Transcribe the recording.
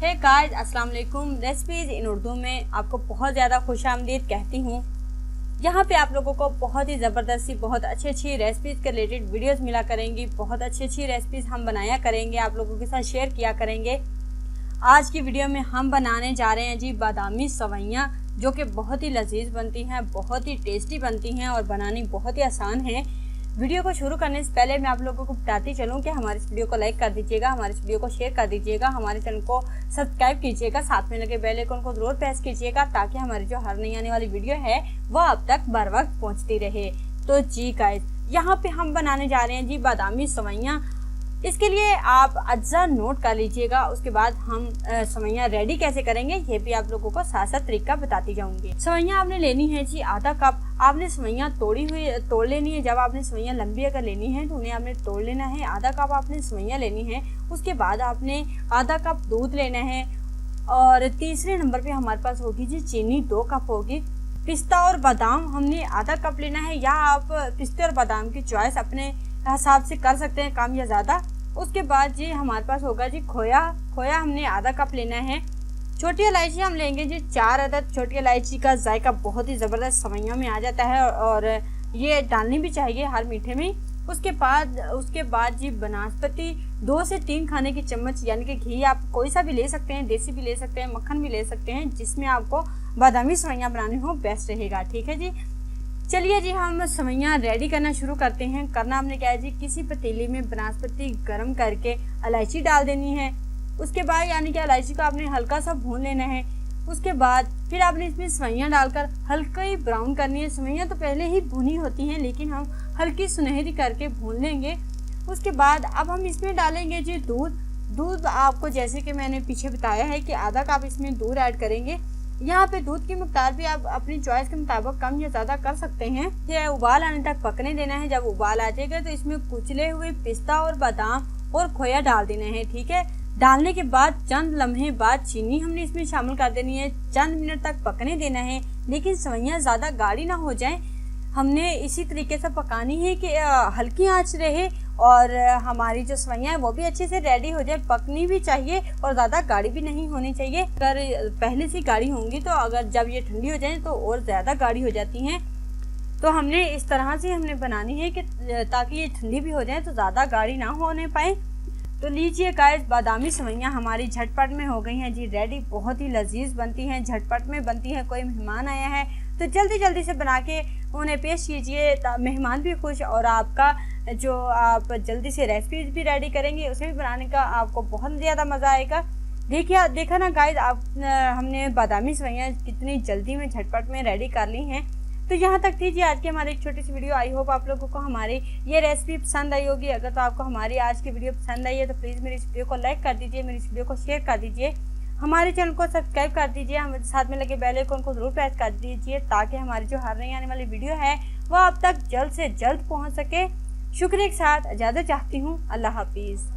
Hey guys, अस्सलाम वालेकुम। Recipes इन उर्दू में आपको बहुत ज़्यादा खुशामदीद कहती हूँ। यहाँ पे आप लोगों को बहुत ही ज़बरदस्ती बहुत अच्छी रेसिपीज़ के रिलेटेड वीडियोस मिला करेंगी। बहुत अच्छी रेसिपीज़ हम बनाया करेंगे, आप लोगों के साथ शेयर किया करेंगे। आज की वीडियो में हम बनाने जा रहे हैं जी बादामी सवैयाँ, जो कि बहुत ही लजीज बनती हैं, बहुत ही टेस्टी बनती हैं और बनानी बहुत ही आसान है। वीडियो को शुरू करने से पहले मैं आप लोगों को बताती चलूँ कि हमारे इस वीडियो को लाइक कर दीजिएगा, हमारे इस वीडियो को शेयर कर दीजिएगा, हमारे चैनल को सब्सक्राइब कीजिएगा, साथ में लगे बेल आइकन को जरूर प्रेस कीजिएगा ताकि हमारी जो हर नई आने वाली वीडियो है वो अब तक बर वक्त पहुँचती रहे। तो जी गाइस, यहाँ पे हम बनाने जा रहे हैं जी बादामी सवैयाँ। इसके लिए आप अज्जा नोट कर लीजिएगा, उसके बाद हम सवैयाँ रेडी कैसे करेंगे ये भी आप लोगों को साथ साथ तरीका बताती जाऊंगी। सवैयाँ आपने लेनी है जी आधा कप। आपने सवैयाँ तोड़ लेनी है। जब आपने सवैयाँ लंबी अगर लेनी है तो उन्हें आपने तोड़ लेना है। आधा कप आपने सवैयाँ लेनी है। उसके बाद आपने आधा कप दूध लेना है और तीसरे नंबर पे हमारे पास होगी जी चीनी 2 कप होगी। पिस्ता और बादाम हमने आधा कप लेना है, या आप पिस्ते और बादाम की चॉइस अपने हिसाब से कर सकते हैं, कम या ज़्यादा। उसके बाद जी हमारे पास होगा जी खोया हमने आधा कप लेना है। छोटी इलायची हम लेंगे जी 4 अदद। छोटी इलायची का जायका बहुत ही ज़बरदस्त सवैयों में आ जाता है और ये डालनी भी चाहिए हर मीठे में। उसके बाद जी बनास्पति 2 से 3 खाने की चम्मच, यानी कि घी आप कोई सा भी ले सकते हैं, देसी भी ले सकते हैं, मक्खन भी ले सकते हैं, जिसमें आपको बादामी सवैयाँ बनानी हो बेस्ट रहेगा। ठीक है जी, चलिए जी हम सवैयाँ रेडी करना शुरू करते हैं। करना हमने क्या है जी, किसी पतीली में बनास्पति गर्म करके इलायची डाल देनी है। उसके बाद यानी कि इलायची को आपने हल्का सा भून लेना है। उसके बाद फिर आपने इसमें सवैयाँ डालकर हल्का ही ब्राउन करनी है। सवैयाँ तो पहले ही भुनी होती हैं, लेकिन हम हल्की सुनहरी करके भून लेंगे। उसके बाद अब हम इसमें डालेंगे जी दूध आपको जैसे कि मैंने पीछे बताया है कि आधा कप इसमें दूध ऐड करेंगे। यहाँ पे दूध की मकदार भी आप अपनी चॉइस के मुताबिक कम या ज़्यादा कर सकते हैं। ये उबाल आने तक पकने देना है। जब उबाल आ जाएगा तो इसमें कुचले हुए पिस्ता और बादाम और खोया डाल देना है। ठीक है, डालने के बाद चंद लम्हे बाद चीनी हमने इसमें शामिल कर देनी है। चंद मिनट तक पकने देना है, लेकिन सवैयाँ ज़्यादा गाढ़ी ना हो जाएं। हमने इसी तरीके से पकानी है कि हल्की आंच रहे और हमारी जो सवैयाँ हैं वो भी अच्छे से रेडी हो जाए। पकनी भी चाहिए और ज़्यादा गाढ़ी भी नहीं होनी चाहिए। अगर पहले से गाढ़ी होंगी तो अगर जब ये ठंडी हो जाए तो और ज़्यादा गाढ़ी हो जाती हैं। तो हमने इस तरह से हमने बनानी है कि ताकि ये ठंडी भी हो जाए तो ज़्यादा गाढ़ी ना होने पाए। तो लीजिए गाइस, बादामी सवैयाँ हमारी झटपट में हो गई हैं जी रेडी। बहुत ही लजीज बनती हैं, झटपट में बनती हैं। कोई मेहमान आया है तो जल्दी से बना के उन्हें पेश कीजिए, मेहमान भी खुश और आपका जो आप जल्दी से रेसिपीज भी रेडी करेंगे उसे भी बनाने का आपको बहुत ज़्यादा मज़ा आएगा। देखा ना गाइस, हमने बादामी सवैयाँ कितनी जल्दी में झटपट में रेडी कर ली हैं। तो यहाँ तक थी जी आज की हमारी एक छोटी सी वीडियो। आई होप आप लोगों को हमारी ये रेसिपी पसंद आई होगी। अगर तो आपको हमारी आज की वीडियो पसंद आई है तो प्लीज़ मेरी इस वीडियो को लाइक कर दीजिए, मेरी इस वीडियो को शेयर कर दीजिए, हमारे चैनल को सब्सक्राइब कर दीजिए, हमारे साथ में लगे बेल आइकन को जरूर प्रेस कर दीजिए ताकि हमारी जो हर नई आने वाली वीडियो है वो आप तक जल्द से जल्द पहुँच सके। शुक्रिया के साथ इजाज़त चाहती हूँ। अल्लाह हाफिज़।